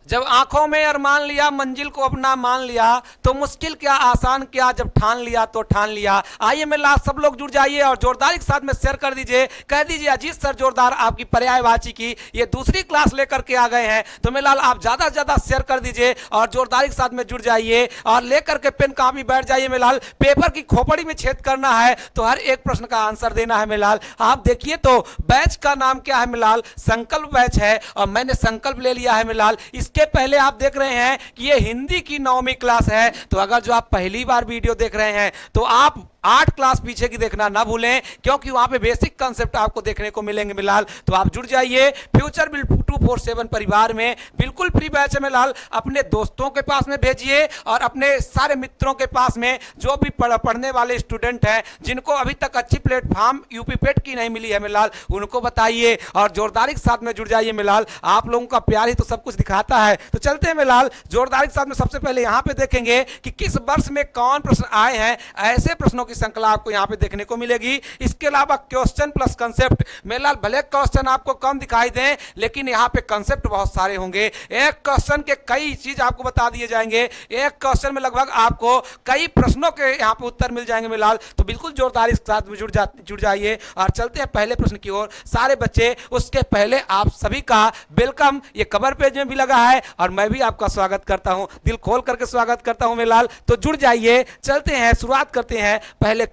जब आंखों में अरमान लिया, मंजिल को अपना मान लिया, तो मुश्किल क्या आसान क्या, जब ठान लिया तो ठान लिया। आइए मेरे लाल सब लोग जुड़ जाइए और जोरदारी के साथ में शेयर कर दीजिए, कह दीजिए अजीत सर जोरदार आपकी पर्यायवाची की ये दूसरी क्लास लेकर के आ गए हैं। तो मेरे लाल आप ज्यादा से ज्यादा शेयर कर दीजिए और जोरदारी के साथ में जुड़ जाइए और लेकर के पेन कापी बैठ जाइए। मेरे लाल पेपर की खोपड़ी में छेद करना है तो हर एक प्रश्न का आंसर देना है। मेरे लाल आप देखिए तो बैच का नाम क्या है मेरे लाल, संकल्प बैच है और मैंने संकल्प ले लिया है मेरे लाल। इसके पहले आप देख रहे हैं कि ये हिंदी की 9वीं क्लास है, तो अगर जो आप पहली बार वीडियो देख रहे हैं तो आप 8 क्लास पीछे की देखना ना भूलें, क्योंकि वहां पे बेसिक कांसेप्ट आपको देखने को मिलेंगे मिलाल। तो आप जुड़ जाइए फ्यूचर बिल 247 परिवार में, बिल्कुल फ्री बैच है मिलाल। अपने दोस्तों के पास में भेजिए और अपने सारे मित्रों के पास में जो भी पढ़ने वाले स्टूडेंट हैं जिनको अभी तक अच्छी प्लेटफॉर्म यूपी पेट की नहीं मिली है मिलाल, उनको बताइए और जोरदारी के साथ में जुड़ जाइए मिलाल। आप लोगों का प्यार ही तो सब कुछ दिखाता है। तो चलते हैं मिलाल जोरदारी के साथ में। सबसे पहले यहां पे देखेंगे कि किस वर्ष में कौन प्रश्न आए हैं, ऐसे प्रश्नों की श्रृंखला आपको यहां पे देखने को मिलेगी। इसके अलावा क्वेश्चन प्लस कंसेप्ट, मेलाल भले क्वेश्चन आपको कम दिखाई दें लेकिन यहां पे कंसेप्ट बहुत सारे होंगे। एक क्वेश्चन के कई चीज आपको बता दिए जाएंगे, एक क्वेश्चन में लगभग आपको कई प्रश्नों के यहां पे उत्तर मिल जाएंगे मिलाल। तो बिल्कुल जोरदारी के साथ में जुड़ जाइए और चलते हैं पहले प्रश्न की ओर सारे बच्चे। उसके पहले आप सभी का वेलकम ये कवर पेज में भी लगा है और मैं भी आपका स्वागत करता हूं, दिल खोल करके स्वागत करता हूं मिलाल। तो जुड़ जाइए, चलते हैं, शुरुआत करते हैं पहले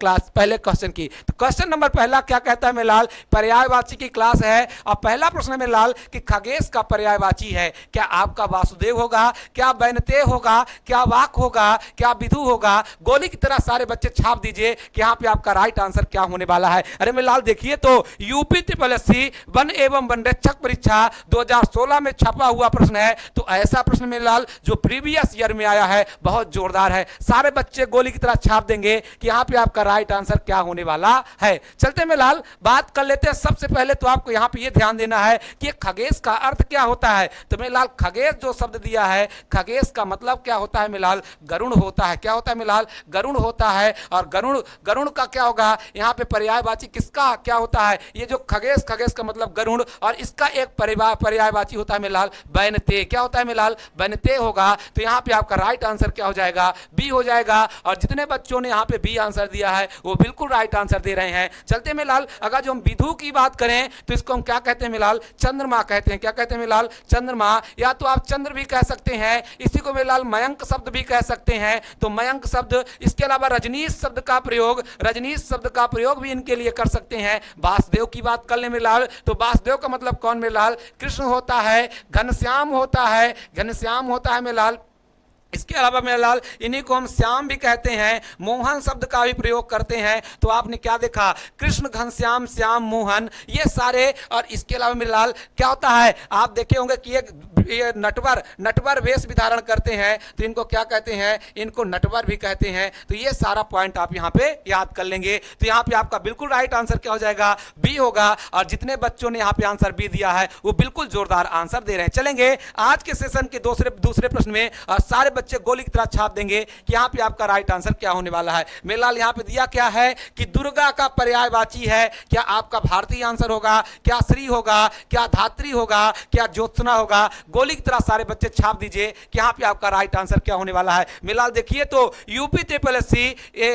क्वेश्चन की। तो क्वेश्चन नंबर पहला क्या कहता है मेलाल, पर्यायवाची की क्लास है और पहला प्रश्न है मेलाल कि खगेश का पर्यायवाची है। क्या आपका वासुदेव होगा, क्या वैनतेय होगा, क्या वाक होगा, क्या विधु होगा? गोली की तरह सारे बच्चे छाप दीजिए कि यहां पे आपका राइट आंसर क्या होने वाला है। अरे मेलाल देखिए तो यूपी ट्रिपल वन एवं वनरक्षक परीक्षा 2016 में छपा हुआ प्रश्न है। तो ऐसा प्रश्न मेलाल जो प्रीवियस ईयर में आया है, बहुत जोरदार है। सारे बच्चे गोली की तरह छाप देंगे कि यहां पे आपका राइट आंसर क्या होने वाला है। चलते में लाल बात कर लेते हैं। सबसे पहले तो आपको यहां पे ये ध्यान देना है कि खगेश का अर्थ क्या होता है। तो मेलाल खगेश जो शब्द दिया है, खगेश का मतलब क्या होता है मेलाल, गरुण होता है। क्या होता है मेलाल, गरुण होता है। और गरुण का क्या होगा, यहां पे पर्यायवाची किसका क्या होता है, ये जो खगेश का मतलब गरुण, और इसका एक पर्यायवाची होता है मेलाल वैनतेय। क्या होता है मेलाल, वैनतेय होगा। तो यहां पे आपका राइट आंसर क्या हो जाएगा, बी हो जाएगा। और जितने बच्चों ने यहां पे बी आंसर दिया है वो बिल्कुल राइट आंसर दे रहे हैं। चलते हैं मिलाल, अगर जो हम विधु की बात करें तो इसको हम क्या कहते हैं मिलाल, चंद्रमा कहते हैं। क्या कहते हैं मिलाल, चंद्रमा। या तो आप चंद्र भी कह सकते हैं, इसी को मिलाल मयंक शब्द भी कह सकते हैं। तो मयंक शब्द, इसके अलावा रजनीश शब्द का प्रयोग भी इनके लिए कर सकते हैं। वासुदेव की बात कर ले मिलाल, तो वासुदेव का मतलब कौन मिलाल, कृष्ण होता है। घनश्याम होता है मिलाल। इसके अलावा मेरे लाल इन्हीं को हम श्याम भी कहते हैं। मोहन शब्द का भी प्रयोग करते हैं। तो आपने क्या देखा, कृष्ण, घनश्याम, श्याम, मोहन, ये सारे। और इसके अलावा मेरे लाल क्या होता है, आप देखे होंगे कि ये नटवर वेश भी धारण करते हैं। तो इनको क्या कहते हैं, इनको नटवर भी कहते हैं। तो ये सारा पॉइंट आप यहाँ पे याद कर लेंगे। तो यहाँ पे आपका बिल्कुल राइट आंसर क्या हो जाएगा, बी होगा। और जितने बच्चों ने यहाँ पे आंसर बी दिया है वो बिल्कुल जोरदार आंसर दे रहे हैं। चलेंगे आज के सेशन के दूसरे प्रश्न में और सारे बच्चे गोली की तरह छाप देंगे कि यहां पे आपका राइट आंसर क्या होने वाला है। मेलाल यहां पे दिया क्या है कि दुर्गा का पर्यायवाची है। क्या आपका भारतीय आंसर होगा, क्या श्री होगा, क्या धात्री होगा, क्या ज्योत्सना होगा? गोली की तरह सारे बच्चे छाप दीजिए कि यहां पे आपका राइट आंसर क्या होने वाला है। मेलाल देखिए तो यूपी ट्रिपल एस सी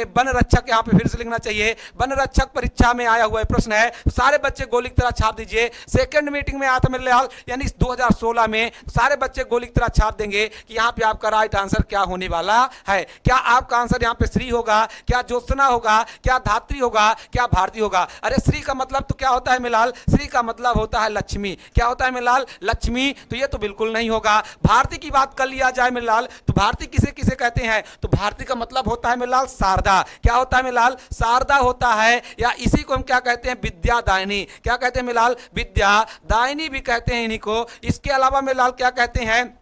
वन रक्षक, यहां पे फिर से लिखना चाहिए, वन रक्षक परीक्षा में आया हुआ प्रश्न है। सारे बच्चे गोली की तरह छाप दीजिए। सेकंड मीटिंग में आया था मेलाल यानी 2016 में। सारे बच्चे गोली की तरह छाप देंगे कि यहां पे आपका राइट आंसर क्या होने वाला है। क्या आपका आंसर यहां पे श्री होगा, क्या ज्योत्सना होगा, क्या धात्री होगा, क्या भारती होगा? अरे श्री का मतलब तो क्या होता है मिलाल, श्री का मतलब होता है लक्ष्मी। क्या होता है मिलाल, लक्ष्मी। तो ये तो बिल्कुल नहीं होगा। भारती की बात कर लिया जाए मिलाल, तो भारती किसे किसे कहते हैं, तो भारती का मतलब होता है मिलाल शारदा। क्या होता है मिलाल, शारदा होता है। या इसी को हम क्या कहते हैं, विद्यादायिनी। क्या कहते हैं मिलाल, विद्यादायिनी भी कहते हैं इन्हीं को। इसके अलावा मिलाल क्या कहते हैं,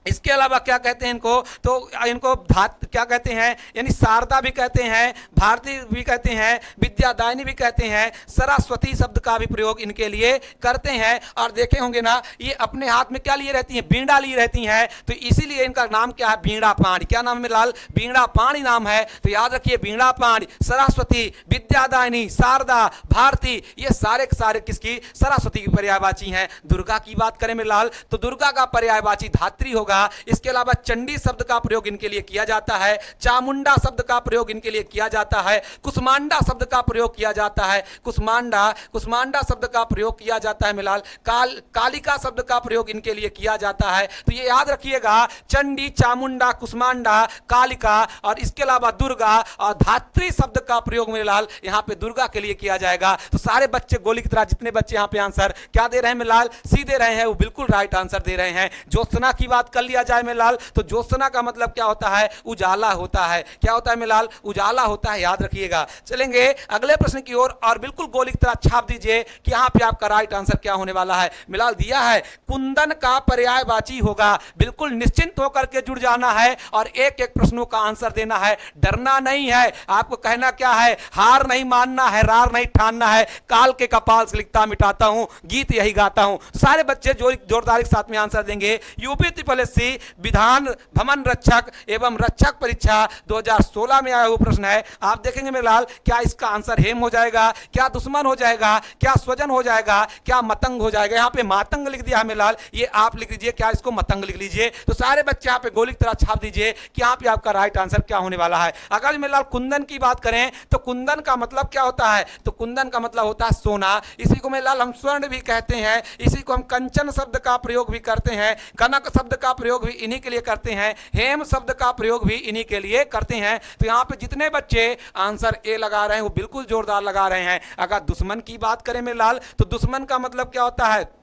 इसके अलावा क्या कहते हैं इनको, तो इनको धात क्या कहते हैं, यानी शारदा भी कहते हैं, भारती भी कहते हैं, विद्यादायिनी भी कहते हैं, सरस्वती शब्द का भी प्रयोग इनके लिए करते हैं। और देखे होंगे ना, ये अपने हाथ में क्या लिए रहती हैं, बीड़ा लिए रहती हैं, तो इसीलिए इनका नाम क्या है, बीड़ा पाणी। क्या नाम है लाल, बीड़ा पाणी नाम है। तो याद रखिए, बीड़ा पाणी, सरस्वती, विद्यादायिनी, शारदा, भारती, ये सारे के सारे किसकी, सरस्वती की पर्यायवाची हैं। दुर्गा की बात करें में लाल, तो दुर्गा का पर्यायवाची धात्री होगा। इसके अलावा चंडी शब्द का प्रयोग इनके लिए किया जाता है, चामुंडा शब्द का प्रयोग इनके लिए किया जाता है, कुष्मांडा शब्द का प्रयोग किया जाता है, कुष्मांडा शब्द का प्रयोग किया जाता है मिलाल, कालिका शब्द का प्रयोग इनके लिए किया जाता है। तो ये याद रखिएगा, चंडी, चामुंडा, कुष्मांडा, कालिका और इसके अलावा दुर्गा और धात्री शब्द का प्रयोग मिलाल यहां पे दुर्गा के लिए किया जाएगा। तो सारे बच्चे गोली की तरह, जितने बच्चे यहां पे आंसर क्या दे रहे हैं मिलाल, सी दे रहे हैं, वो बिल्कुल राइट आंसर दे रहे हैं। ज्योत्सना की बात कर लिया जाए मिलाल, तो ज्योत्सना का मतलब क्या होता है, उजाला होता है। क्या होता है मिलाल, उजाला होता है, याद रखिएगा। चलेंगे अगले प्रश्न की ओर, और बिल्कुल गोली की तरह छाप दीजिए कि यहां पे आपका राइट आंसर क्या होने वाला है। मिलाल दिया है, कुंदन का पर्यायवाची होगा। बिल्कुल निश्चिंत होकर के जुड़ जाना है और एक एक प्रश्नों का आंसर देना है, डरना नहीं है। आपको कहना क्या है, हार नहीं मानना है, रार नहीं ठानना है। काल के कपाल से लिखता मिटाता हूं, गीत यही गाता हूं। सारे बच्चे जोरदार के साथ में आंसर देंगे। UP triple SC Vidhan Bhavan रक्षक एवं रक्षक परीक्षा 2016 में आया हुआ प्रश्न है। आप देखेंगे मेरे लाल, क्या इसका आंसर हेम हो जाएगा, क्या दुश्मन हो जाएगा, क्या स्वजन हो जाएगा, क्या मतंग हो जाएगा। यहाँ पे मातंग लिख दिया है मेरे लाल, ये आप लिख लीजिए, क्या इसको मतंग लिख लीजिए। तो सारे बच्चे यहाँ पे गोली की तरह छाप दीजिए कि यहाँ पे आपका राइट आंसर क्या होने वाला है। अगर मेरे लाल कुंदन की बात करें, तो कुंदन का मतलब क्या होता है, तो कुंदन का मतलब होता है सोना। इसी को मेरे लाल हम स्वर्ण भी कहते हैं, इसी को हम कंचन शब्द का प्रयोग भी करते हैं, कनक शब्द का प्रयोग भी इन्हीं के लिए करते हैं, हेम शब्द का प्रयोग भी इन्हीं के लिए करते हैं। तो यहाँ पे जितने बच्चे आंसर ए लगा रहे हैं वो बिल्कुल जोरदार लगा रहे हैं। अगर दुश्मन की बात करें मेरे लाल, तो दुश्मन का मतलब क्या होता है,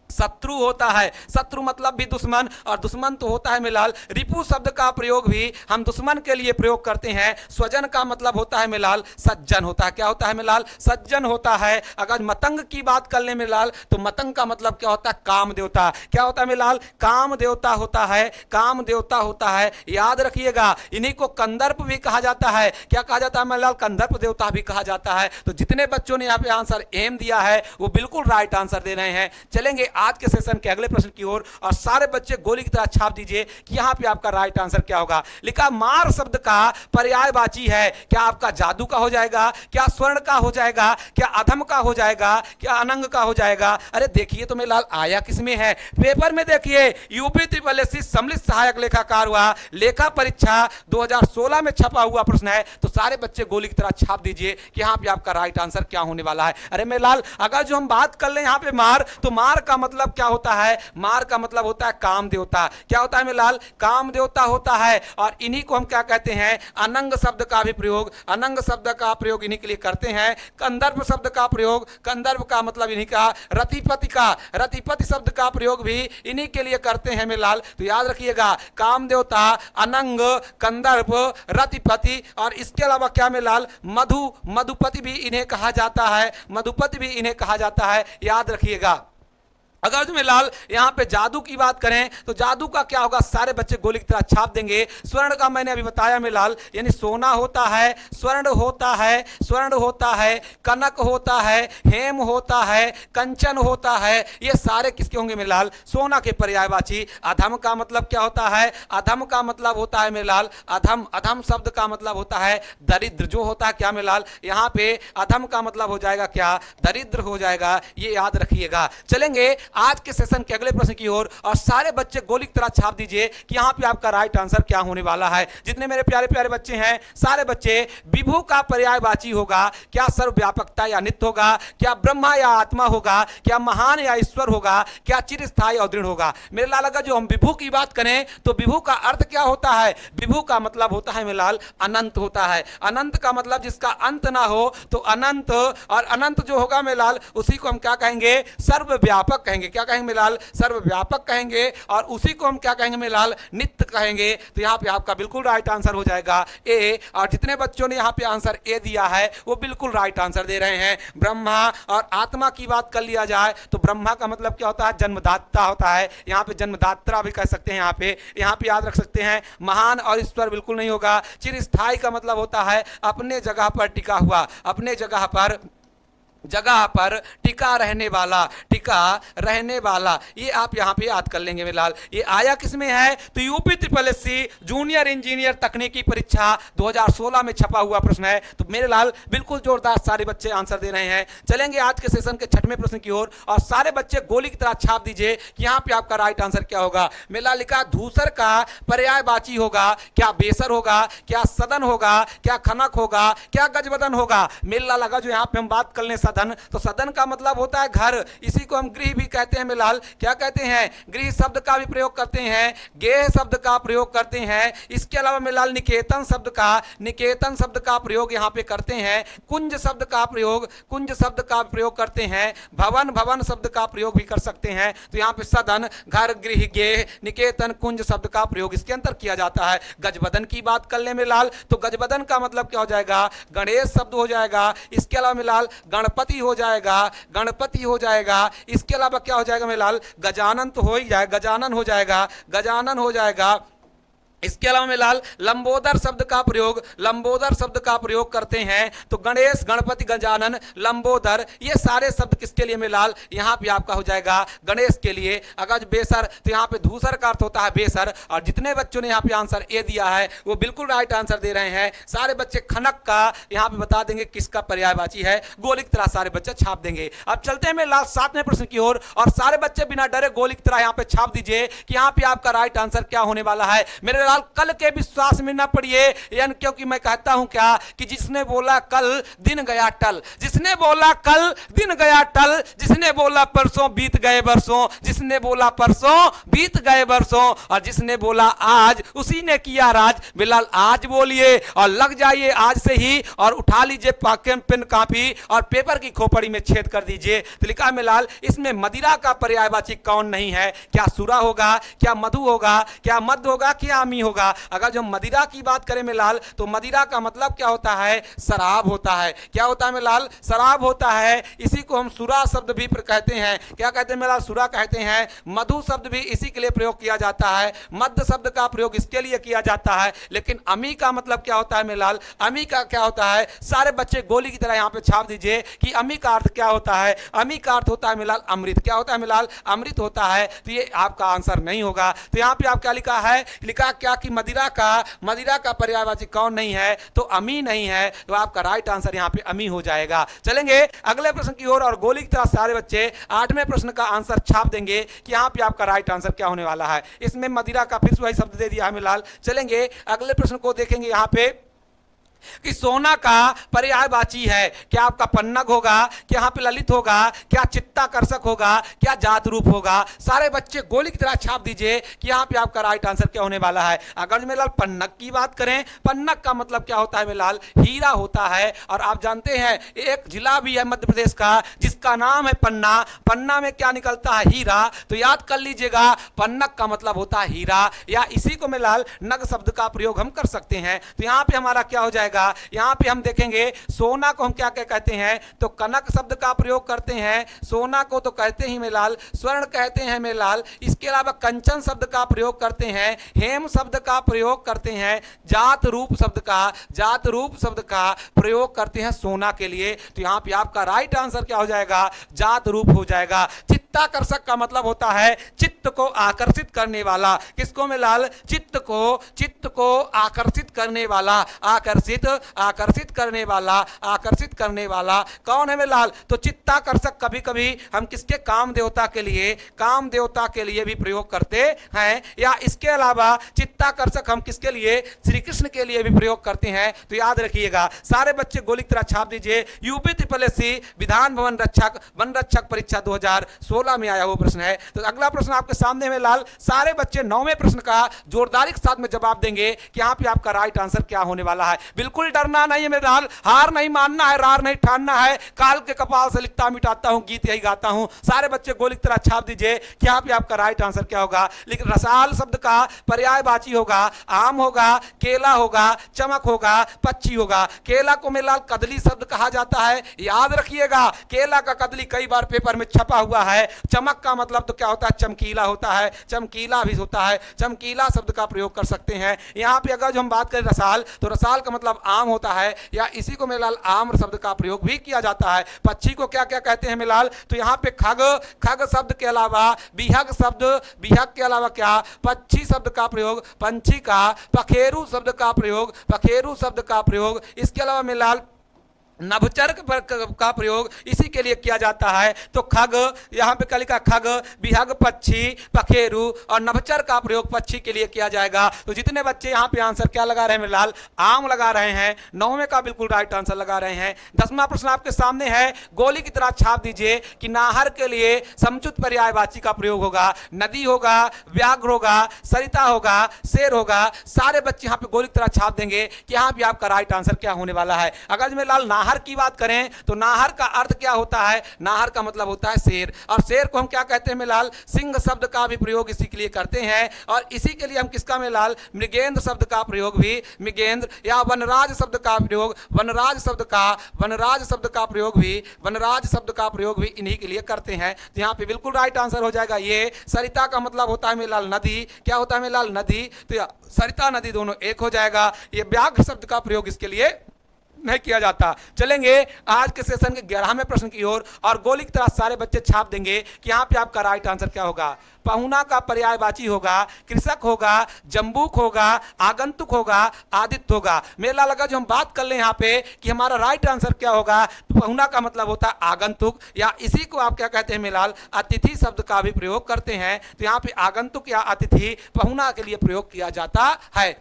शत्रु होता है। शत्रु मतलब भी दुश्मन, और दुश्मन तो होता है मिलाल। रिपु शब्द का प्रयोग भी हम दुश्मन के लिए प्रयोग करते हैं। स्वजन का मतलब होता है मिलाल सज्जन होता है। क्या होता है मिलाल, सज्जन होता है। अगर मतंग की बात कर ले मिलाल, तो मतंग का मतलब क्या होता है, काम देवता। क्या होता है मिलाल, काम देवता होता है, काम देवता होता है। याद रखिएगा, इन्हीं को कंदर्प भी कहा जाता है। क्या कहा जाता है मिलाल, कंदर्प देवता भी कहा जाता है। तो जितने बच्चों ने यहाँ पे आंसर एम दिया है वो बिल्कुल राइट आंसर दे रहे हैं। चलेंगे आज के सेशन के अगले प्रश्न की ओर, और सारे बच्चे गोली की तरह छाप दीजिए कि यहां पे आपका राइट आंसर क्या होगा। लिखा, मार शब्द का पर्यायवाची है। क्या आपका जादू का हो जाएगा, क्या स्वर्ण का हो जाएगा, क्या अधम का हो जाएगा, क्या अनंग का हो जाएगा। अरे देखिए तो मेरे लाल, आया किसमें है, पेपर में देखिए, यूपी ट्रिपल एससी सम्मिलित सहायक लेखाकार हुआ, लेखा परीक्षा 2016 में छपा हुआ प्रश्न है। तो सारे बच्चे गोली की तरह छाप दीजिए कि यहां पे आपका राइट आंसर क्या होने वाला है। अरे मेरे लाल, अगर जो हम बात कर ले यहां पे मार, तो मार का मतलब क्या होता है, मार का मतलब होता है काम देवता। क्या होता है मेरे लाल, काम देवता होता है। और इन्हीं को हम क्या कहते हैं, अनंग शब्द का भी प्रयोग, अनंग शब्द का प्रयोग इन्हीं के लिए करते हैं। कंदर्प शब्द का प्रयोग, कंदर्प का मतलब इन्हीं का, रतिपति का, रतिपति शब्द का प्रयोग भी इन्हीं के लिए करते हैं मेरे लाल। तो याद रखिएगा, काम देवता, अनंग, कंदर्प, रतिपति, और इसके अलावा क्या मेरे लाल, मधुपति भी इन्हें कहा जाता है, मधुपति भी इन्हें कहा जाता है। याद रखिएगा। अगर जो लाल यहाँ पे जादू की बात करें, तो जादू का क्या होगा, सारे बच्चे गोली की तरह छाप देंगे। स्वर्ण का मैंने अभी बताया में लाल, यानी सोना होता है, स्वर्ण होता है, स्वर्ण होता है, कनक होता है, हेम होता है, कंचन होता है। ये सारे किसके होंगे मेरे लाल, सोना के पर्यायवाची। अधम का मतलब क्या होता है, अधम का मतलब होता है मेरे लाल, अधम, अधम शब्द का मतलब होता है दरिद्र। जो होता है क्या मेरे लाल, यहाँ पे अधम का मतलब हो जाएगा क्या, दरिद्र हो जाएगा। ये याद रखिएगा। चलेंगे आज के सेशन के अगले प्रश्न की ओर, और सारे बच्चे गोली की तरह छाप दीजिए कि यहां पे आपका राइट आंसर क्या होने वाला है। जितने मेरे प्यारे प्यारे बच्चे हैं, सारे बच्चे, विभु का पर्यायवाची होगा। क्या सर्वव्यापकता या नित्य होगा, क्या ब्रह्मा या आत्मा होगा, क्या महान या ईश्वर होगा, क्या चिरस्थायी और दृढ़ होगा। मेरे लाल, अगर जो हम विभु की बात करें, तो विभु का अर्थ क्या होता है, विभु का मतलब होता है मेरे लाल अनंत होता है। अनंत का मतलब जिसका अंत ना हो, तो अनंत, और अनंत जो होगा मेरे लाल, उसी को हम क्या कहेंगे, सर्वव्यापक कहेंगे। कहेंगे, क्या कहेंगे मिलाल, सर्वव्यापक कहेंगे, और उसी को हम क्या कहेंगे मिलाल, नित्य कहेंगे। तो यहाँ पे आपका बिल्कुल राइट आंसर हो जाएगा ए। और जितने बच्चों ने यहाँ पे आंसर ए दिया है वो बिल्कुल राइट आंसर दे रहे हैं। ब्रह्मा और आत्मा की बात कर लिया जाए तो ब्रह्मा का मतलब क्या होता है, जन्मदाता होता है, यहाँ पे जन्मदात्रा भी कह सकते हैं। यहाँ पे याद रख सकते हैं महान और ईश्वर बिल्कुल नहीं होगा। चिरस्थायी का मतलब होता है अपने जगह पर टिका हुआ, अपने जगह पर टिका रहने वाला, टिका रहने वाला, ये आप यहाँ पे याद कर लेंगे मिलाल। ये आया किसमें है, तो UP triple SC junior engineer तकनीकी परीक्षा 2016 में छपा हुआ प्रश्न है। तो मेरे लाल बिल्कुल जोरदार सारे बच्चे आंसर दे रहे हैं। चलेंगे आज के सेशन के 6वें प्रश्न की ओर, और सारे बच्चे गोली की तरह छाप दीजिए कि यहाँ पे आपका राइट आंसर क्या होगा। मेरा लिखा धूसर का पर्यायवाची होगा, क्या बेसर होगा, क्या सदन होगा, क्या खनक होगा, क्या गजबदन होगा। मेला लगा जो यहाँ पे हम बात कर लें सदन, तो सदन का मतलब होता है घर, इसी को हम गृह भी कहते हैं मिलाल। क्या कहते हैं, गृह शब्द का भी प्रयोग करते हैं, गेह शब्द का प्रयोग करते हैं। इसके अलावा मिलाल निकेतन शब्द का प्रयोग यहाँ पे करते हैं। कुंज शब्द का प्रयोग करते हैं। भवन शब्द का प्रयोग भी कर सकते हैं। तो यहाँ पे सदन, घर, गृह, गेह, निकेतन, कुंज शब्द का प्रयोग इसके अंतर किया जाता है। गजबदन की बात कर ले मिलाल, तो गजबदन का मतलब क्या हो जाएगा, गणेश शब्द हो जाएगा। इसके अलावा मिलाल गणपति हो जाएगा। इसके अलावा क्या हो जाएगा मिलाल, गजानन तो हो ही जाएगा, गजानन हो जाएगा। इसके अलावा में लाल लंबोदर शब्द का प्रयोग करते हैं। तो गणेश, गणपति, गजानन, लंबोदर, ये सारे शब्द किसके लिए में लाल, यहाँ पे आपका हो जाएगा गणेश के लिए। अगर बेसर, तो यहाँ पे धूसर का अर्थ होता है बेसर। और जितने बच्चों ने यहाँ पे आंसर ए दिया है वो बिल्कुल राइट आंसर दे रहे हैं। सारे बच्चे खनक का यहाँ पे बता देंगे किसका पर्यायवाची है, गोली की तरह सारे बच्चे छाप देंगे। अब चलते हैं मैं लाल 7वें प्रश्न की ओर, और सारे बच्चे बिना डरे गोली की तरह यहाँ पे छाप दीजिए कि यहाँ पे आपका राइट आंसर क्या होने वाला है। मेरे लाल कल के विश्वास में ना पड़िए, यानी क्योंकि मैं कहता हूं क्या कि जिसने बोला कल दिन गया टल, जिसने बोला कल दिन गया टल, जिसने बोला परसों बीत गए बरसों, जिसने बोला परसों बीत गए बरसों, और जिसने बोला आज उसी ने किया राज। बिलाल आज बोलिए और लग जाइए आज से ही, और उठा लीजिए पेन कापी और पेपर की खोपड़ी में छेद कर दीजिए। तो लिखा मिलाल इसमें मदिरा का पर्यायवाची कौन नहीं है, क्या सुरा होगा, क्या मधु होगा, क्या मद होगा, क्या अमी होगा। अगर जो मदिरा की बात करें मिलाल, तो मदिरा का मतलब क्या होता है, शराब होता है। क्या होता है मिलाल, शराब होता है। इसी को हम सुरा शब्द भी कहते हैं। क्या कहते हैं मिलाल, सुरा कहते हैं। मधु शब्द भी इसी के लिए प्रयोग किया जाता है। मद शब्द का प्रयोग इसके लिए किया जाता है। लेकिन अमी का मतलब क्या होता है मिलाल, अमी का क्या होता है, सारे बच्चे गोली की तरह यहाँ पे छाप दीजिए कि अमी का अर्थ क्या होता है। अमी का अर्थ होता है मिलाल अमृत। क्या होता है मिलाल, अमृत होता है। तो ये आपका आंसर नहीं होगा। तो यहाँ पे आप क्या लिखा है, लिखा क्या कि मदिरा का पर्यायवाची कौन नहीं है, तो अमी नहीं है। तो आपका राइट आंसर यहाँ पे अमी हो जाएगा। चलेंगे अगले प्रश्न की ओर, और गोली की तरह सारे बच्चे 8वें प्रश्न का आंसर छाप देंगे कि यहाँ पे आपका राइट आंसर क्या होने वाला है। इसमें मदिरा का फिर से वही शब्द दे दिया है मिलाल। चलेंगे अगले प्रश्न को देखेंगे यहाँ पे कि सोना का पर्यायवाची है। क्या आपका पन्नग होगा, क्या यहाँ पे ललित होगा, क्या चित्ताकर्षक होगा, क्या जात रूप होगा। सारे बच्चे गोली की तरह छाप दीजिए कि यहाँ पे आपका राइट आंसर क्या होने वाला है। अगर मेलाल पन्नग की बात करें, पन्नग का मतलब क्या होता है मेलाल, हीरा होता है। और आप जानते हैं एक जिला भी है मध्य प्रदेश का जिसका नाम है पन्ना। पन्ना में क्या निकलता है, हीरा। तो याद कर लीजिएगा पन्नग का मतलब होता है हीरा, या इसी को मेलाल नग शब्द का प्रयोग हम कर सकते हैं। तो यहाँ पे हमारा क्या हो जाएगा, यहां पे हम देखेंगे सोना को हम क्या क्या कहते हैं, तो कनक शब्द का प्रयोग करते हैं। सोना को तो कहते ही मेलाल स्वर्ण कहते हैं मेलाल। इसके अलावा कंचन शब्द का प्रयोग करते हैं, हेम शब्द का प्रयोग करते हैं, जात रूप शब्द का प्रयोग करते हैं सोना के लिए। तो यहां पे आपका राइट आंसर क्या हो जाएगा, जात रूप हो जाएगा। चित्ताकर्षक का मतलब होता है चित्त को आकर्षित करने वाला। किसको मेलाल, चित्त को आकर्षित करने वाला, आकर्षित करने वाला कौन है मेलाल, तो चित्ताकर्षक कभी कभी हम किसके, काम देवता के लिए भी प्रयोग करते हैं। या इसके अलावा चित्ताकर्षक हम किसके लिए, श्री कृष्ण के लिए भी प्रयोग करते हैं। तो याद रखिएगा सारे बच्चे गोली की तरह छाप दीजिए। UP triple SC Vidhan Bhavan one रक्षक परीक्षा 2016 में आया हुआ प्रश्न है। तो अगला प्रश्न आपके सामने में लाल, सारे बच्चे 9वें प्रश्न का जोरदारी के साथ में जवाब देंगे कि यहाँ पे आपका राइट आंसर क्या होने वाला है। बिल्कुल डरना नहीं है मेरे लाल, हार नहीं मानना है, रार नहीं ठानना है, काल के कपाल से लिखता मिटाता हूं, गीत यही गाता हूं। सारे बच्चे गोली की तरह छाप दीजिए कि यहाँ पे आपका राइट आंसर क्या होगा। लेकिन रसाल शब्द का पर्यायवाची होगा आम होगा, केला होगा, चमक होगा, पक्षी होगा। केला को मेरे लाल कदली शब्द कहा जाता है, याद रखिएगा। केला का कदली कई बार पेपर में छपा हुआ है। चमक का मतलब तो क्या होता है, चमकीला होता है, चमकीला भी होता है, चमकीला शब्द का प्रयोग कर सकते हैं। यहाँ पे अगर जो हम बात करें रसाल, तो रसाल का मतलब आम होता है, या इसी को मेरे लाल आम शब्द का प्रयोग भी किया जाता है। पक्षी को क्या क्या कहते हैं मेरे लाल, तो यहाँ पे खग, खग शब्द के अलावा बिहग शब्द, बिहग के अलावा क्या पक्षी शब्द का प्रयोग, पंछी का, पखेरु शब्द का प्रयोग, पखेरु शब्द का प्रयोग, इसके अलावा मेरे लाल नभचर का प्रयोग इसी के लिए किया जाता है। तो खग, यहाँ पे क्या लिखा, खग, बिहग पक्षी, पखेरु, और नभचर का प्रयोग पक्षी के लिए किया जाएगा। तो जितने बच्चे यहाँ पे आंसर क्या लगा रहे हैं मेरे लाल, आम लगा रहे हैं, 9वें का बिल्कुल राइट आंसर लगा रहे हैं। 10वां प्रश्न आपके सामने है, गोली की तरह छाप दीजिए कि नाहर के लिए समुचित पर्यायवाची का प्रयोग होगा। नदी होगा, व्याघ्र होगा, सरिता होगा, शेर होगा। सारे बच्चे यहाँ पे गोली की तरह छाप देंगे कि यहाँ पे आपका राइट आंसर क्या होने वाला है। अगर मेरे लाल नाहर की बात करें तो नाहर का अर्थ क्या होता है, नाहर का मतलब होता है शेर, और शेर को हम क्या कहते हैं मेलाल, सिंह शब्द का भी प्रयोग इसी के लिए करते हैं। और इसी के लिए हम किसका मेलाल, मृगेंद्र शब्द का प्रयोग भी, मृगेंद्र या वनराज शब्द का प्रयोग, वनराज शब्द का, वनराज शब्द का प्रयोग भी, वनराज शब्द का प्रयोग भी इन्हीं के लिए करते हैं। तो यहाँ पे बिल्कुल राइट आंसर हो जाएगा ये। सरिता का मतलब होता है मेलाल नदी, क्या होता है मेलाल, नदी। तो सरिता नदी दोनों एक हो जाएगा। ये व्याघ्र शब्द का प्रयोग इसके लिए नहीं किया जाता। चलेंगे आज के सेशन के 11वें प्रश्न की ओर, और गोली की तरह सारे बच्चे छाप देंगे कि यहाँ पे आपका राइट आंसर क्या होगा। पहुना का पर्यायवाची होगा, कृषक होगा, जम्बूक होगा, आगंतुक होगा, आदित्य होगा। मेला लगा जो हम बात कर लें यहाँ पे कि हमारा राइट आंसर क्या होगा, तो पहुना का मतलब होता है आगंतुक, या इसी को आप क्या कहते हैं मेलाल, अतिथि शब्द का भी प्रयोग करते हैं। तो यहाँ पे आगंतुक या अतिथि पहुना के लिए प्रयोग किया जाता है।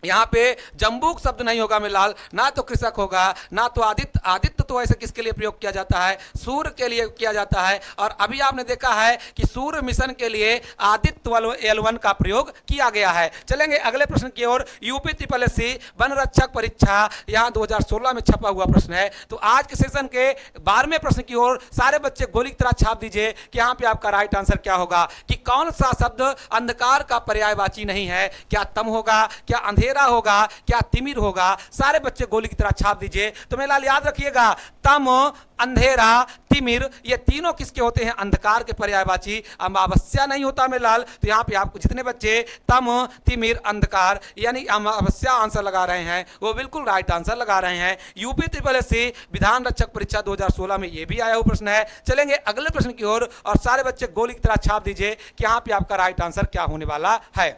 यहाँ पे जम्बूक शब्द नहीं होगा मेलाल, ना तो कृषक होगा, ना तो आदित्य। आदित्य तो ऐसे किसके लिए प्रयोग किया जाता है, सूर्य के लिए किया जाता है। और अभी आपने देखा है कि सूर्य मिशन के लिए आदित्य L1 का प्रयोग किया गया है। चलेंगे अगले प्रश्न की ओर। यूपी SSC वन रक्षक परीक्षा यहाँ 2016 में छपा हुआ प्रश्न है। तो आज के सेशन के 12वें प्रश्न की ओर सारे बच्चे गोली की तरह छाप दीजिए कि यहाँ पे आपका राइट आंसर क्या होगा, कि कौन सा शब्द अंधकार का पर्यायवाची नहीं है। क्या तम होगा, क्या अंधेरा होगा, क्या तिमिर होगा। सारे बच्चे गोली की तरह छाप दीजिए। तो मेरे लाल याद रखिएगा, तम, अंधेरा, तिमिर, ये तीनों किसके होते हैं, अंधकार के पर्यायवाची। अमावस्या नहीं होता मेरे लाल। तो यहाँ पे आपको जितने बच्चे तम, तिमिर, अंधकार यानी अमावस्या आंसर लगा रहे हैं वो बिल्कुल राइट आंसर लगा रहे हैं। यूपी SSC विधान रक्षक परीक्षा 2016 में ये भी आया हुआ प्रश्न है। चलेंगे अगले प्रश्न की ओर, और सारे बच्चे गोली की तरह छाप दीजिए कि यहाँ पे आपका राइट आंसर क्या होने वाला है।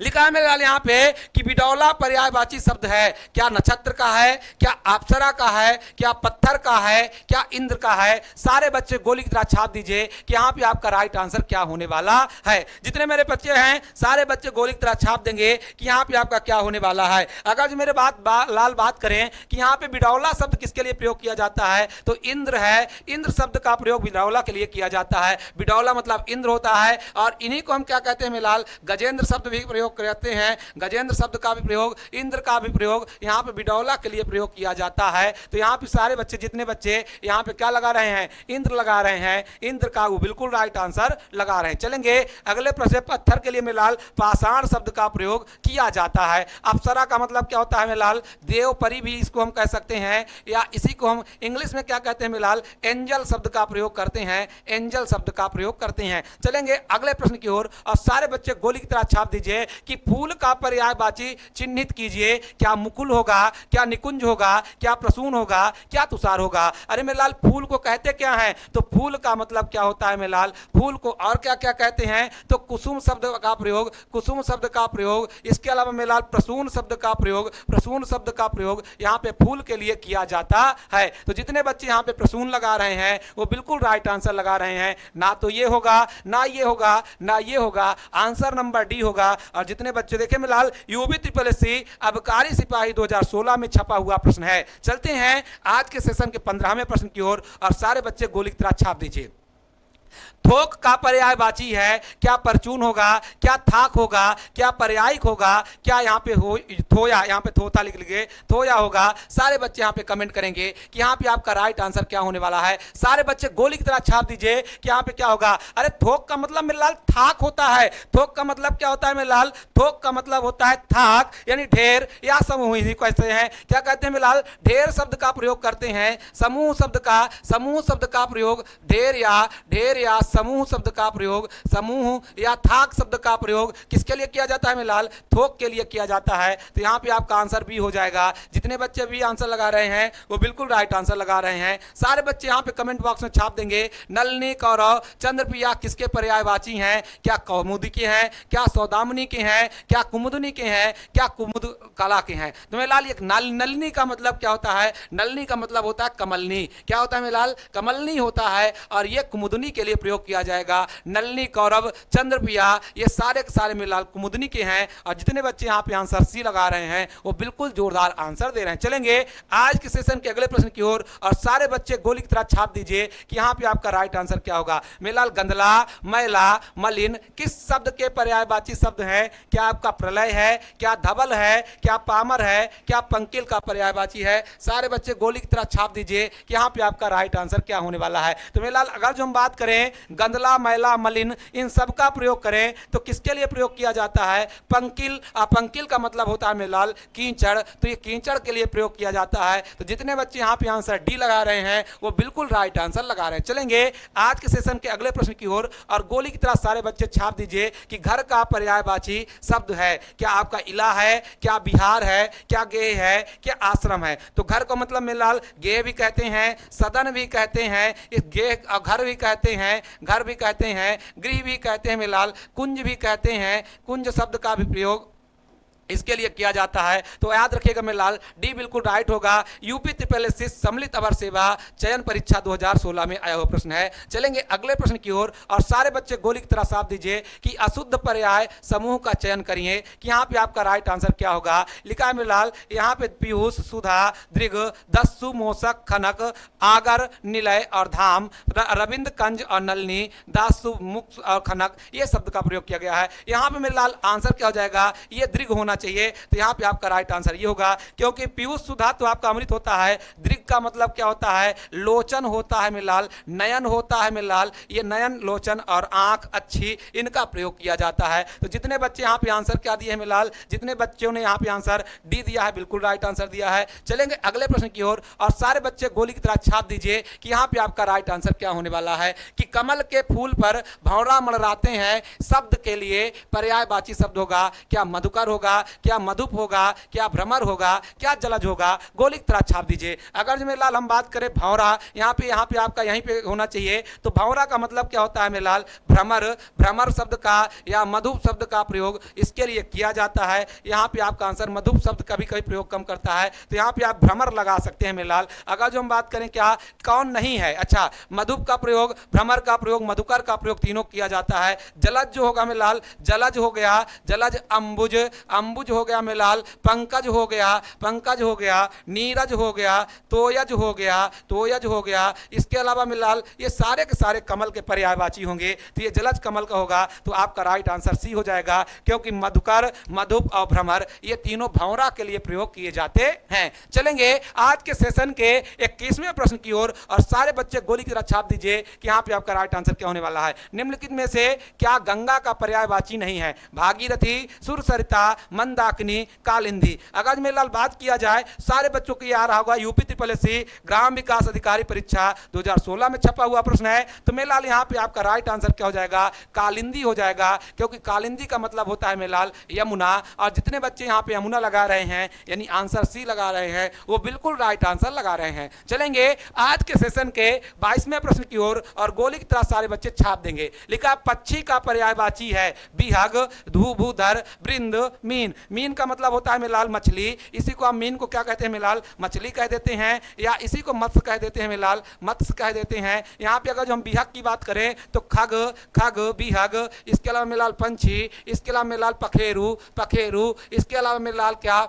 लिखा है मेरे लाल यहाँ पे कि बिडौला पर्यायवाची शब्द है। क्या नक्षत्र का है, क्या अप्सरा का है, क्या पत्थर का है, क्या इंद्र का है। सारे बच्चे गोली की तरह छाप दीजिए कि यहाँ पे आपका राइट आंसर क्या होने वाला है। जितने मेरे बच्चे हैं सारे बच्चे गोली की तरह छाप देंगे कि यहाँ पे आपका क्या होने वाला है। अगर जो मेरे लाल बात करें कि यहाँ पे बिडौला शब्द किसके लिए प्रयोग किया जाता है, तो इंद्र है। इंद्र शब्द का प्रयोग बिडौला के लिए किया जाता है। बिडौला मतलब इंद्र होता है, और इन्हीं को हम क्या कहते हैं मेलाल, गजेंद्र शब्द भी प्रयोग करते हैं। गजेंद्र शब्द का भी प्रयोग, इंद्र का भी प्रयोग यहाँ पे बिडौला के लिए प्रयोग किया जाता है। तो यहाँ पे सारे बच्चे, जितने बच्चे यहाँ पे क्या लगा रहे हैं, इंद्र लगा रहे हैं। इंद्र का वो बिल्कुल राइट आंसर लगा रहे हैं। चलेंगे अगले प्रश्न। पत्थर के लिए मेलाल पाषाण शब्द का प्रयोग किया जाता है। अप्सरा का मतलब क्या होता है मेलाल, देव परी भी इसको हम कह सकते हैं, या इसी को हम इंग्लिश में क्या कहते हैं मेलाल, एंजल शब्द का प्रयोग करते हैं। एंजल शब्द का प्रयोग करते हैं। चलेंगे अगले प्रश्न की ओर, और सारे बच्चे गोली की तरह छाप दीजिए कि फूल का पर्यायवाची चिन्हित कीजिए। क्या मुकुल होगा, क्या निकुंज होगा, क्या प्रसून होगा, क्या तुषार होगा। अरे मेरे लाल फूल को कहते क्या है, तो फूल का मतलब क्या होता है मेरे लाल, फूल को और क्या क्या कहते हैं, तो कुसुम शब्द का प्रयोग, कुसुम शब्द का प्रयोग। इसके अलावा मेरे लाल प्रसून शब्द का प्रयोग, प्रसून शब्द का प्रयोग यहाँ पे फूल के लिए किया जाता है। तो जितने बच्चे यहाँ पे प्रसून लगा रहे हैं वो बिल्कुल राइट आंसर लगा रहे हैं। ना तो ये होगा, ना ये होगा, ना ये होगा। आंसर नंबर डी होगा। और जितने बच्चे देखे मिलाल, यूपी SSC अबकारी सिपाही 2016 में छपा हुआ प्रश्न है। चलते हैं आज के सेशन के 15वें प्रश्न की ओर, और सारे बच्चे गोली की तरह छाप दीजिए। थोक का पर्यायवाची है, क्या परचून होगा, क्या थाक होगा, क्या पर्यायिक होगा, क्या यहाँ पे हो थोया, यहाँ पे थोता लिख लीजिए, थोया होगा। सारे बच्चे यहाँ पे कमेंट करेंगे कि यहाँ पे आपका राइट आंसर क्या होने वाला है। सारे बच्चे गोली की तरह छाप दीजिए कि यहाँ पे क्या होगा। अरे थोक का मतलब मेरे लाल थाक होता है। थोक का मतलब क्या होता है मेरे लाल? थोक का मतलब होता है थाक, यानी ढेर या समूह। इसी कैसे हैं, क्या कहते हैं मेरे लाल? ढेर शब्द का प्रयोग करते हैं। समूह शब्द का प्रयोग ढेर या समूह शब्द का प्रयोग, समूह या थाक शब्द का प्रयोग किसके लिए किया जाता है मेरे लाल? थोक के लिए किया जाता है। तो यहाँ पे आपका आंसर बी हो जाएगा। जितने बच्चे भी आंसर लगा रहे हैं वो बिल्कुल राइट आंसर लगा रहे हैं। सारे बच्चे यहाँ पे कमेंट बॉक्स में छाप देंगे नलिनी, कौरव, चंद्रप्रिया किसके पर्यायवाची हैं? क्या कौमुदी के हैं, क्या सौदामिनी के हैं, क्या कुमुदनी के हैं, क्या कुमुद कला के हैं? तो मेरे लाल एक नलिनी का मतलब क्या होता है? नलिनी का मतलब होता है कमलनी। क्या होता है मेरे लाल? कमलनी होता है। और ये कुमुदनी के लिए प्रयोग किया जाएगा। नलिनी, कौरव, चंद्रप्रिया ये सारे के सारे मेरे लाल कुमुदनी के हैं। और जितने बच्चे यहाँ पे आंसर सी लगा रहे हैं वो बिल्कुल जोरदार आंसर दे रहे हैं। चलेंगे आज के सेशन के अगले प्रश्न की ओर और सारे बच्चे गोली की तरह छाप दीजिए कि यहाँ पे आपका राइट आंसर क्या होगा। मेरे लाल गंदला, मैला, मलिन किस शब्द के पर्यायवाची शब्द हैं? क्या आपका प्रलय है, क्या धवल है, क्या पामर है, क्या पंकिल का पर्यायवाची है? सारे बच्चे गोली की तरह छाप दीजिए कि यहाँ पे आपका राइट आंसर क्या होने वाला है। तो मेरे लाल अगर जो हम बात करें गंदला, मैला, मलिन इन सब का प्रयोग करें तो किसके लिए प्रयोग किया जाता है? पंकिल। पंकिल का मतलब होता है मेरे लाल कीचड़। तो ये कीचड़ के लिए प्रयोग किया जाता है। तो जितने बच्चे यहाँ पे आंसर डी लगा रहे हैं वो बिल्कुल राइट आंसर लगा रहे हैं। चलेंगे आज के सेशन के अगले प्रश्न की ओर और गोली की तरह सारे बच्चे छाप दीजिए कि घर का पर्यायवाची शब्द है। क्या आपका इला है, क्या बिहार है, क्या गेह है, क्या आश्रम है? तो घर को मतलब मेरे लाल गेह भी कहते हैं, सदन भी कहते हैं, इस गेह घर भी कहते हैं, घर भी कहते हैं, गृह भी कहते हैं मेरे लाल, कुंज भी कहते हैं। कुंज शब्द का भी प्रयोग इसके लिए किया जाता है। तो याद रखिएगा मेरे लाल डी बिल्कुल राइट होगा। यूपी ट्रिपल एस सम्मिलित अवर सेवा चयन परीक्षा 2016 में आया हुआ प्रश्न है। चलेंगे अगले प्रश्न की ओर और सारे बच्चे गोली की तरह साफ दीजिए कि अशुद्ध पर्याय समूह का चयन करिए कि यहाँ पे आपका राइट आंसर क्या होगा। लिखा है मेरे लाल यहाँ पे पीयूष, सुधा, दृग, दस्सु, मोसक, खनक, आगर, निलय और धाम, रविंद्र, कंज और नलिनी, दासु, मुक्त और खनक ये शब्द का प्रयोग किया गया है। यहाँ पे मेरे लाल आंसर क्या हो जाएगा? ये दृग होना चाहिए। तो यहाँ पे आपका राइट आंसर ये होगा क्योंकि पीयूष, सुधा तो आपका अमृत होता है। दृग का मतलब क्या होता है? लोचन होता है मेरे लाल, नयन होता है मेरे लाल। ये नयन, लोचन और आंख अच्छी इनका प्रयोग किया जाता है। तो जितने बच्चे यहाँ पे आंसर क्या दिए हैं मेरे लाल? जितने बच्चों ने यहाँ पे आंसर डी दिया है बिल्कुल राइट आंसर दिया है। चलेंगे अगले प्रश्न की ओर और सारे बच्चे गोली की तरह छाप दीजिए कि यहाँ पे आपका राइट आंसर क्या होने वाला है कि कमल के फूल पर भंवरा मंडराते हैं शब्द के लिए पर्यायवाची शब्द होगा। क्या मधुकर होगा, क्या मधुप होगा, क्या भ्रमर होगा, क्या जलज होगा? गोली की तरह छाप दीजिए। अगर मेरे लाल हम बात करें भंवरा, यहाँ पे आपका यहीं पे होना चाहिए। तो भंवरा का मतलब क्या होता है मेरे लाल? भ्रमर। भ्रमर शब्द का या मधुप शब्द का प्रयोग इसके लिए किया जाता है। यहाँ पे आपका आंसर मधुप शब्द कभी कभी प्रयोग कम करता है तो यहाँ पे आप भ्रमर लगा सकते हैं मेरे लाल। अगर जो हम बात करें क्या कौन नहीं है, अच्छा मधुप का प्रयोग, भ्रमर का प्रयोग, मधुकर का प्रयोग तीनों किया जाता है। जलज जो होगा मेरे लाल, जलज हो गया, जलज अंबुज, अंबुज हो गया मेरे लाल, पंकज हो गया, पंकज हो गया, नीरज हो गया, तोयज हो गया, तोयज हो गया। इसके अलावा मेरे लाल ये सारे के सारे कमल के पर्यायवाची होंगे। तो ये जलज कमल का होगा तो आपका राइट आंसर सी हो जाएगा क्योंकि मधुकर, मधुप और भ्रमर ये तीनों भंवरा के लिए प्रयोग किए जाते हैं। चलेंगे आज के सेशन के 21वें प्रश्न की ओर और सारे बच्चे गोली की तरह छाप दीजिए कि यहाँ पे आपका राइट आंसर क्या होने वाला है। निम्नलिखित में से क्या गंगा का पर्यायवाची नहीं है? भागीरथी, सुरसरिता, मंदाकिनी, कालिंदी। अगर मेरे लाल बात किया जाए सारे बच्चों को याद रहा होगा यूपी ट्रिपल एससी ग्राम विकास अधिकारी परीक्षा 2016 में छपा हुआ प्रश्न है। तो मेरे लाल यहाँ पे आपका राइट आंसर क्या हो जाएगा? कालिंदी हो जाएगा क्योंकि कालिंदी का मतलब होता है मेरे लाल यमुना। और जितने बच्चे यहाँ पे यमुना लगा रहे हैं यानी आंसर सी लगा रहे हैं वो बिल्कुल राइट आंसर लगा रहे हैं। चलेंगे आज के सेशन के 22वें प्रश्न की ओर और गोली की तरह सारे बच्चे छाप देंगे। लिखा पक्षी का पर्यायवाची है बिहग, धूभूधर, वृंद, मीन। मीन का मतलब होता है मेरे लाल मछली। इसी को हम मीन को क्या कहते हैं मेरे लाल? मछली कह देते हैं या इसी को मत्स्य कह देते हैं मेरे लाल, मत्स्य कह देते हैं। यहाँ पे अगर जो हम बिहग की बात करें तो खग, खग, बिहग। इसके अलावा मेरे लाल पंछी, इसके अलावा मेरे लाल पखेरु, पखेरु। इसके अलावा मेरे लाल क्या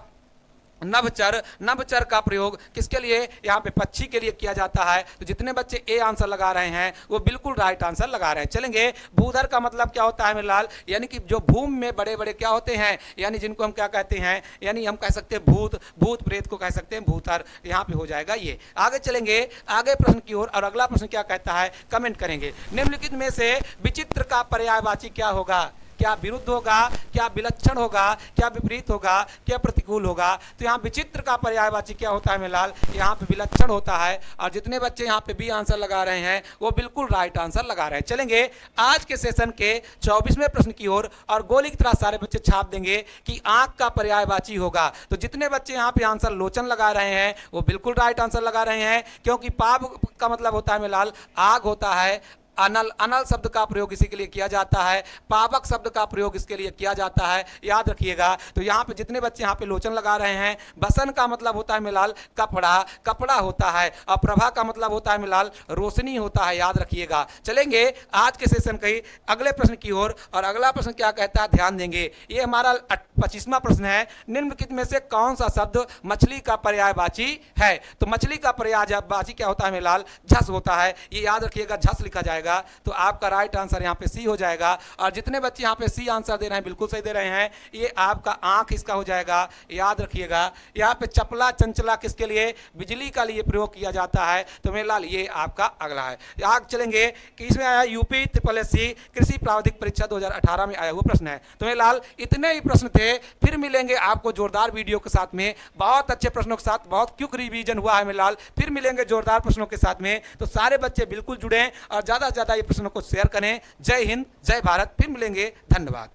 नभचर, नभचर का प्रयोग किसके लिए, यहाँ पे पक्षी के लिए किया जाता है। तो जितने बच्चे ए आंसर लगा रहे हैं वो बिल्कुल राइट आंसर लगा रहे हैं। चलेंगे, भूधर का मतलब क्या होता है मेरे लाल, यानी कि जो भूमि में बड़े बड़े क्या होते हैं, यानी जिनको हम क्या कहते हैं, यानी हम कह सकते हैं भूत, भूत प्रेत को कह सकते हैं भूधर। यहाँ पे हो जाएगा ये। आगे चलेंगे, आगे प्रश्न की ओर, और अगला प्रश्न क्या कहता है कमेंट करेंगे। निम्नलिखित में से विचित्र का पर्यायवाची क्या होगा, क्या विरुद्ध होगा, क्या विलक्षण होगा, क्या विपरीत होगा, क्या प्रतिकूल होगा। तो यहाँ विचित्र का पर्यायवाची क्या होता है मेलाल, यहाँ पे विलक्षण होता है। और जितने बच्चे यहाँ पे बी आंसर लगा रहे हैं वो बिल्कुल राइट आंसर लगा रहे हैं। चलेंगे आज के सेशन के 24वें प्रश्न की ओर, और गोली की तरह सारे बच्चे छाप देंगे कि आंख का पर्यायवाची होगा। तो जितने बच्चे यहाँ पे आंसर लोचन लगा रहे हैं वो बिल्कुल राइट आंसर लगा रहे हैं, क्योंकि पाप का मतलब होता है मेलाल आग होता है। अनल, अनल शब्द का प्रयोग इसी के लिए किया जाता है। पावक शब्द का प्रयोग इसके लिए किया जाता है, याद रखिएगा। तो यहाँ पे जितने बच्चे यहाँ पे लोचन लगा रहे हैं, बसन का मतलब होता है मिलाल कपड़ा, कपड़ा होता है। और प्रभा का मतलब होता है मिलाल रोशनी होता है, याद रखिएगा। चलेंगे आज के सेशन के अगले प्रश्न की ओर, और अगला प्रश्न क्या कहता है ध्यान देंगे। ये हमारा 25वां प्रश्न है। निम्नलिखित में से कौन सा शब्द मछली का पर्यायवाची है। तो मछली का पर्यायवाची क्या होता है मिलाल, झस होता है। ये याद रखिएगा, झस लिखा जाएगा। तो आपका राइट आंसर यहाँ पे सी हो जाएगा। और जितने बच्चे यहाँ पे सी आंसर दे रहे हैं बिल्कुल सही दे रहे हैं। ये आपका आंख इसका हो जाएगा, याद रखिएगा। यहाँ पे चपला चंचला किसके लिए, बिजली का लिए प्रयोग किया जाता है। तो मेरे लाल ये आपका अगला है। आगे चलेंगे कि इसमें आया यूपी SSC कृषि प्रावधिक परीक्षा 2018 में आया हुआ प्रश्न है। तो मेरे लाल इतने ही प्रश्न थे। फिर मिलेंगे आपको जोरदार वीडियो के साथ में, बहुत अच्छे प्रश्नों के साथ, बहुत क्विक रिवीजन हुआ है मेरे लाल। फिर मिलेंगे जोरदार प्रश्नों के साथ में। तो सारे बच्चे बिल्कुल जुड़ें और ज़्यादा से ज़्यादा ये प्रश्नों को शेयर करें। जय हिंद, जय भारत। फिर मिलेंगे, धन्यवाद।